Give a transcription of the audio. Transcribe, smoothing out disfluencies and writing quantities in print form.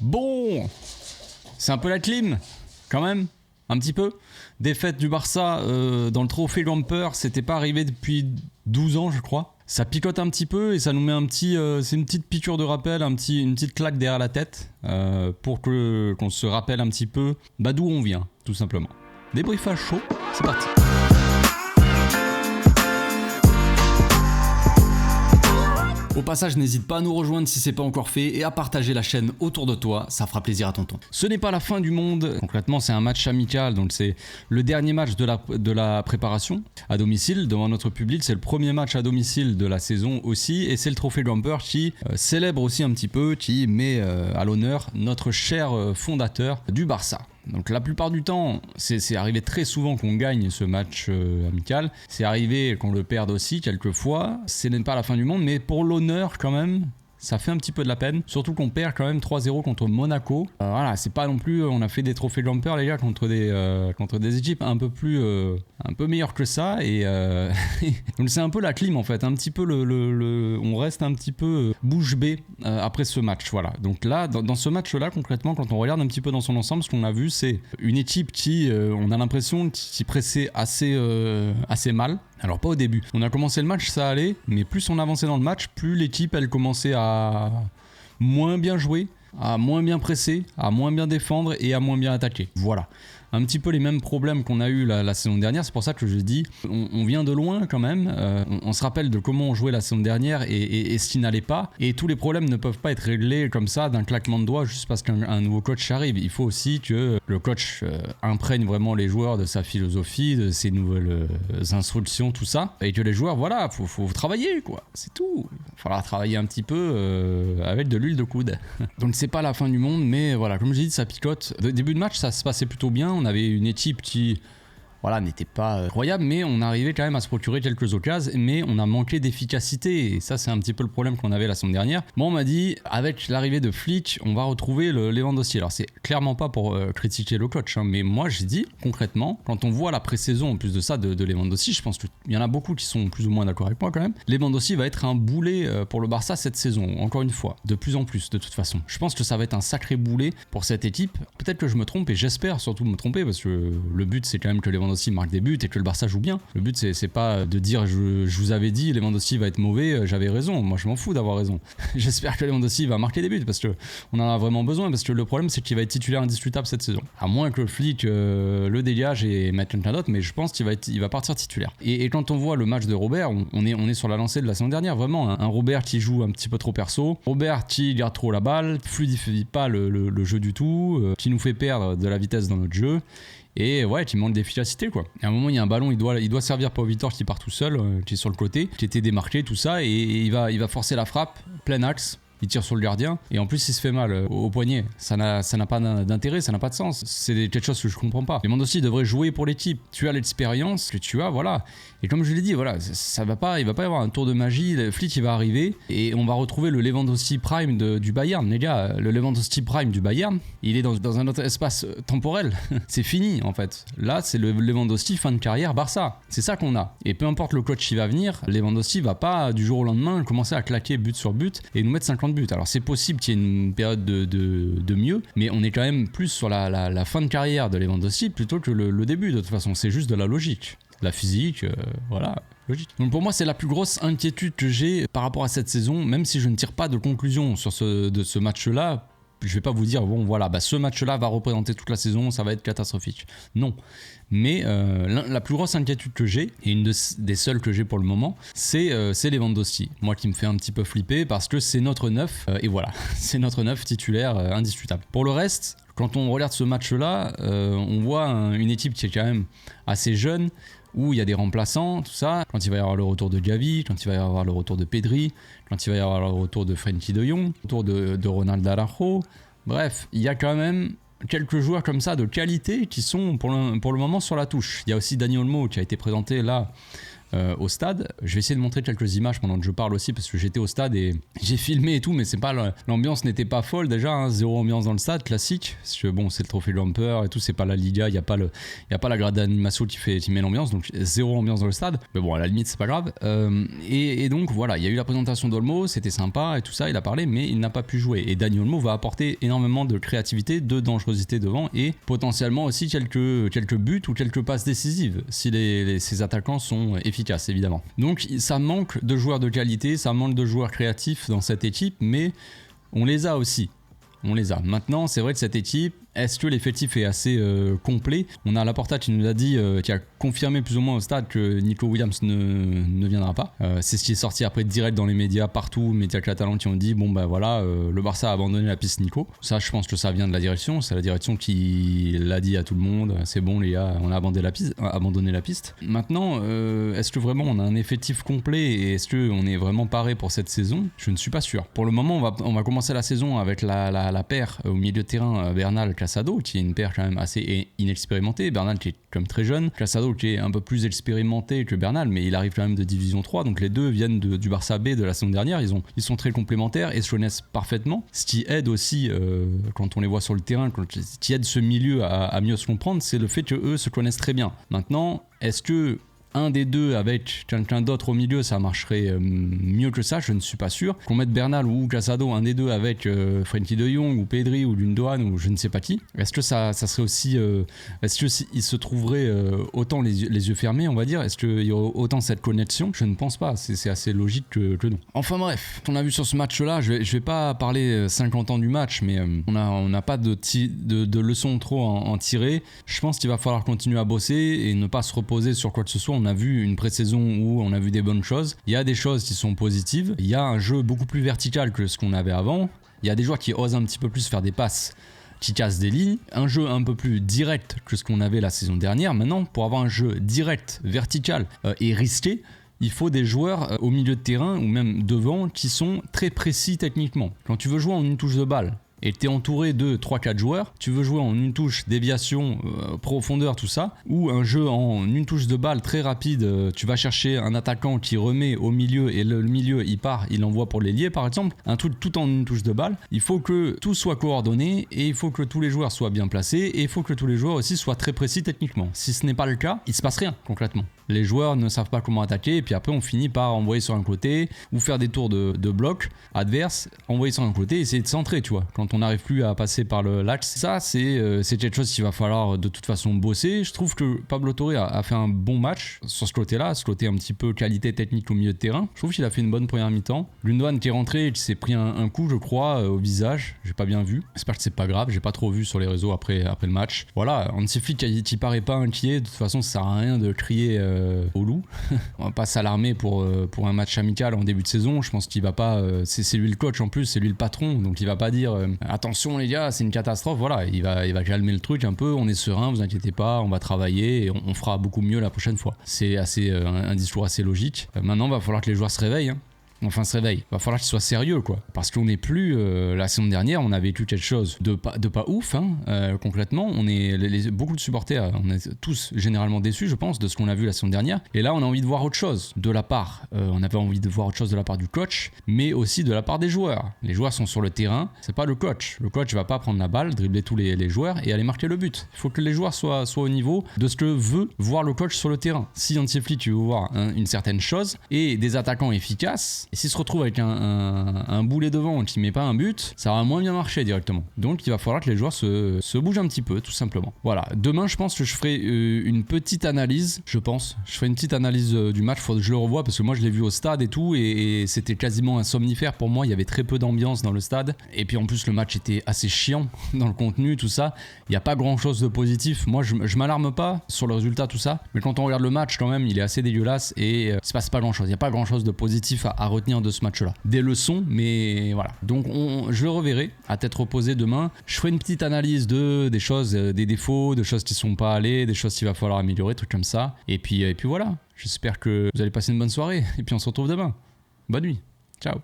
Bon, c'est un peu la clim, quand même, un petit peu. Défaite du Barça dans le trophée Gamper, c'était pas arrivé depuis 12 ans, je crois. Ça picote un petit peu et ça nous met c'est une petite piqûre de rappel, une petite claque derrière la tête pour qu'on se rappelle un petit peu d'où on vient, tout simplement. Débriefage chaud, c'est parti. Au passage, n'hésite pas à nous rejoindre si c'est pas encore fait et à partager la chaîne autour de toi, ça fera plaisir à tonton. Ce n'est pas la fin du monde, concrètement c'est un match amical, donc c'est le dernier match de la préparation à domicile devant notre public, c'est le premier match à domicile de la saison aussi et c'est le trophée Gamper qui célèbre aussi un petit peu, qui met à l'honneur notre cher fondateur du Barça. Donc la plupart du temps, c'est arrivé très souvent qu'on gagne ce match amical. C'est arrivé qu'on le perde aussi quelquefois. Ce n'est pas la fin du monde, mais pour l'honneur quand même, ça fait un petit peu de la peine. Surtout qu'on perd quand même 3-0 contre Monaco. Voilà, c'est pas non plus... On a fait des trophées Gamper, les gars, contre des équipes un peu meilleures que ça. Et donc c'est un peu la clim en fait. Un petit peu on reste un petit peu bouche bée après ce match. Voilà. Donc là, dans ce match-là, concrètement, quand on regarde un petit peu dans son ensemble, ce qu'on a vu, c'est une équipe qui, on a l'impression, qui pressait assez mal. Alors pas au début. On a commencé le match, ça allait, mais plus on avançait dans le match, plus l'équipe, elle commençait à moins bien jouer, à moins bien presser, à moins bien défendre et à moins bien attaquer. Voilà. Un petit peu les mêmes problèmes qu'on a eu la saison dernière, c'est pour ça que je dis, on vient de loin quand même, on se rappelle de comment on jouait la saison dernière et ce qui n'allait pas, et tous les problèmes ne peuvent pas être réglés comme ça d'un claquement de doigts juste parce qu'un nouveau coach arrive. Il faut aussi que le coach imprègne vraiment les joueurs de sa philosophie, de ses nouvelles instructions, tout ça, et que les joueurs, voilà, faut travailler quoi, c'est tout. Il va falloir travailler un petit peu avec de l'huile de coude. Donc c'est pas la fin du monde, mais voilà, comme j'ai dit, ça picote. Début de match, ça se passait plutôt bien. On avait une équipe qui n'était pas incroyable, mais on arrivait quand même à se procurer quelques occasions, mais on a manqué d'efficacité, et ça c'est un petit peu le problème qu'on avait la semaine dernière. Moi on m'a dit, avec l'arrivée de Flick, on va retrouver le Lewandowski. Alors c'est clairement pas pour critiquer le coach, hein, mais moi j'ai dit, concrètement, quand on voit la pré-saison en plus de ça de Lewandowski, je pense qu'il y en a beaucoup qui sont plus ou moins d'accord avec moi quand même, Lewandowski va être un boulet pour le Barça cette saison, encore une fois, de plus en plus de toute façon. Je pense que ça va être un sacré boulet pour cette équipe. Peut-être que je me trompe, et j'espère surtout me tromper, parce que le but c'est quand même que Lewandowski marque des buts et que le Barça joue bien. Le but c'est pas de dire je vous avais dit Lewandowski va être mauvais, j'avais raison. Moi je m'en fous d'avoir raison. J'espère que Lewandowski va marquer des buts parce que on en a vraiment besoin, parce que le problème c'est qu'il va être titulaire indiscutable cette saison. À moins que Flick le dégage et mette quelqu'un d'autre, mais je pense qu'il va partir titulaire. Et quand on voit le match de Robert, on est sur la lancée de la saison dernière, vraiment un Robert qui joue un petit peu trop perso, Robert qui garde trop la balle, fluidifie pas le jeu du tout, qui nous fait perdre de la vitesse dans notre jeu. Et ouais, qui manque d'efficacité quoi. À un moment, il y a un ballon, il doit servir pour Vitor qui part tout seul, qui est sur le côté, qui était démarqué, tout ça, et il va forcer la frappe, plein axe. Il tire sur le gardien et en plus il se fait mal au poignet. Ça n'a pas d'intérêt, ça n'a pas de sens. C'est quelque chose que je comprends pas. Lewandowski devrait jouer pour l'équipe. Tu as l'expérience que tu as, voilà. Et comme je l'ai dit, voilà, il va pas y avoir un tour de magie. Le Flick il va arriver et on va retrouver le Lewandowski Prime du Bayern. Les gars, le Lewandowski Prime du Bayern, il est dans un autre espace temporel. C'est fini en fait. Là, c'est le Lewandowski fin de carrière Barça. C'est ça qu'on a. Et peu importe le coach qui va venir, Lewandowski va pas du jour au lendemain commencer à claquer but sur but et nous mettre 50 buts. Alors c'est possible qu'il y ait une période de mieux, mais on est quand même plus sur la fin de carrière de Lewandowski plutôt que le début. De toute façon, c'est juste de la logique. La physique, voilà, logique. Donc pour moi, c'est la plus grosse inquiétude que j'ai par rapport à cette saison, même si je ne tire pas de conclusion sur ce match-là. Je vais pas vous dire, bon voilà, ce match-là va représenter toute la saison, ça va être catastrophique. Non. Mais la plus grosse inquiétude que j'ai, et une des seules que j'ai pour le moment, c'est Lewandowski. Moi qui me fait un petit peu flipper parce que c'est notre neuf, et voilà, c'est notre neuf titulaire indiscutable. Pour le reste, quand on regarde ce match-là, on voit une équipe qui est quand même assez jeune, où il y a des remplaçants, tout ça. Quand il va y avoir le retour de Gavi, quand il va y avoir le retour de Pedri, quand il va y avoir le retour de Frenkie de Jong, le retour de Ronald Araujo. Bref, il y a quand même quelques joueurs comme ça de qualité qui sont pour le moment sur la touche. Il y a aussi Dani Olmo qui a été présenté là au stade. Je vais essayer de montrer quelques images pendant que je parle aussi parce que j'étais au stade et j'ai filmé et tout, mais c'est pas l'ambiance n'était pas folle déjà, hein, zéro ambiance dans le stade, classique. Parce que bon, c'est le trophée Jumper et tout, c'est pas la Liga, il y a pas la grade d'animation qui met l'ambiance, donc zéro ambiance dans le stade. Mais bon, à la limite, c'est pas grave. Et donc voilà, il y a eu la présentation d'Olmo, c'était sympa et tout ça, il a parlé, mais il n'a pas pu jouer. Et Dani Olmo va apporter énormément de créativité, de dangerosité devant et potentiellement aussi quelques buts ou quelques passes décisives si ces attaquants sont efficaces, évidemment. Donc ça manque de joueurs de qualité, ça manque de joueurs créatifs dans cette équipe, mais on les a aussi. On les a. Maintenant, c'est vrai que cette équipe, est-ce que l'effectif est assez complet? On a Laporta qui nous a dit, qui a confirmé plus ou moins au stade que Nico Williams ne viendra pas. C'est ce qui est sorti après direct dans les médias partout, médias catalans qui ont dit bon bah voilà, le Barça a abandonné la piste Nico. Ça, je pense que ça vient de la direction. C'est la direction qui l'a dit à tout le monde. C'est bon les gars, on a abandonné la piste. Maintenant, est-ce que vraiment on a un effectif complet et est-ce qu'on est vraiment paré pour cette saison? Je ne suis pas sûr. Pour le moment, on va commencer la saison avec la paire au milieu de terrain Bernal Casado, qui est une paire quand même assez inexpérimentée. Bernal qui est comme très jeune, Casado qui est un peu plus expérimenté que Bernal, mais il arrive quand même de Division 3, donc les deux viennent du Barça B de la saison dernière. Ils sont très complémentaires et se connaissent parfaitement, ce qui aide aussi quand on les voit sur le terrain, ce qui aide ce milieu à mieux se comprendre, c'est le fait qu'eux se connaissent très bien. Maintenant, est-ce que un des deux avec quelqu'un d'autre au milieu, ça marcherait mieux que ça? Je ne suis pas sûr. Qu'on mette Bernal ou Casado, un des deux avec Frenkie de Jong ou Pedri ou Gundogan ou je ne sais pas qui, est-ce que ça serait aussi... est-ce qu'il se trouverait autant les yeux fermés, on va dire? Est-ce qu'il y aurait autant cette connexion? Je ne pense pas. C'est assez logique que non. Enfin bref, on a vu sur ce match-là, je vais pas parler 50 ans du match, mais on n'a pas de leçons trop à en tirer. Je pense qu'il va falloir continuer à bosser et ne pas se reposer sur quoi que ce soit. On a vu une pré-saison où on a vu des bonnes choses. Il y a des choses qui sont positives. Il y a un jeu beaucoup plus vertical que ce qu'on avait avant. Il y a des joueurs qui osent un petit peu plus faire des passes qui cassent des lignes. Un jeu un peu plus direct que ce qu'on avait la saison dernière. Maintenant, pour avoir un jeu direct, vertical et risqué, il faut des joueurs au milieu de terrain ou même devant qui sont très précis techniquement. Quand tu veux jouer en une touche de balle, et tu es entouré de 3-4 joueurs, tu veux jouer en une touche, déviation, profondeur, tout ça, ou un jeu en une touche de balle très rapide, tu vas chercher un attaquant qui remet au milieu et le milieu il part, il envoie pour l'ailier par exemple, un truc tout en une touche de balle. Il faut que tout soit coordonné et il faut que tous les joueurs soient bien placés et il faut que tous les joueurs aussi soient très précis techniquement. Si ce n'est pas le cas, il se passe rien concrètement. Les joueurs ne savent pas comment attaquer et puis après on finit par envoyer sur un côté ou faire des tours de bloc adverse, envoyer sur un côté et essayer de centrer, tu vois. Quand on n'arrive plus à passer par l'axe, ça c'est quelque chose qu'il va falloir de toute façon bosser. Je trouve que Pablo Torre a fait un bon match sur ce côté-là, ce côté un petit peu qualité technique au milieu de terrain. Je trouve qu'il a fait une bonne première mi-temps. Gundogan qui est rentré et qui s'est pris un coup, je crois, au visage. J'ai pas bien vu. J'espère que c'est pas grave. J'ai pas trop vu sur les réseaux après le match. Voilà, Hansi Flick qui paraît pas inquiet. De toute façon, ça sert à rien de crier au loup. On va pas s'alarmer pour un match amical en début de saison. Je pense qu'il va pas. C'est lui le coach en plus, c'est lui le patron, donc il va pas dire attention les gars, c'est une catastrophe. Voilà, il va calmer le truc un peu. On est serein, vous inquiétez pas, on va travailler et on fera beaucoup mieux la prochaine fois. C'est un discours assez logique. Maintenant, va falloir que les joueurs se réveillent. Hein. Enfin se réveille. Va falloir qu'il soit sérieux quoi. Parce qu'on n'est plus la saison dernière, on a vécu quelque chose de pas ouf hein, concrètement. On est beaucoup de supporters, on est tous généralement déçus je pense de ce qu'on a vu la saison dernière. Et là on a envie de voir autre chose de la part. On avait envie de voir autre chose de la part du coach, mais aussi de la part des joueurs. Les joueurs sont sur le terrain, c'est pas le coach. Le coach va pas prendre la balle, dribbler tous les joueurs et aller marquer le but. Il faut que les joueurs soient au niveau de ce que veut voir le coach sur le terrain. Si Hansi Flick tu veux voir une certaine chose et des attaquants efficaces. Et s'il se retrouve avec un boulet devant qui met pas un but, ça va moins bien marcher directement. Donc il va falloir que les joueurs se bougent un petit peu, tout simplement. Voilà. Demain, je pense que je ferai une petite analyse. Je ferai une petite analyse du match. Faut que je le revoie parce que moi je l'ai vu au stade et tout, et c'était quasiment un somnifère pour moi. Il y avait très peu d'ambiance dans le stade. Et puis en plus le match était assez chiant dans le contenu, tout ça. Il n'y a pas grand chose de positif. Moi je m'alarme pas sur le résultat, tout ça. Mais quand on regarde le match quand même, il est assez dégueulasse et il se passe pas grand chose. Il n'y a pas grand chose de positif à retenir de ce match-là. Des leçons, mais voilà. Donc je le reverrai à tête reposée demain. Je ferai une petite analyse des choses, des défauts, de choses qui sont pas allées, des choses qu'il va falloir améliorer, trucs comme ça. Et puis voilà. J'espère que vous allez passer une bonne soirée. Et puis on se retrouve demain. Bonne nuit. Ciao.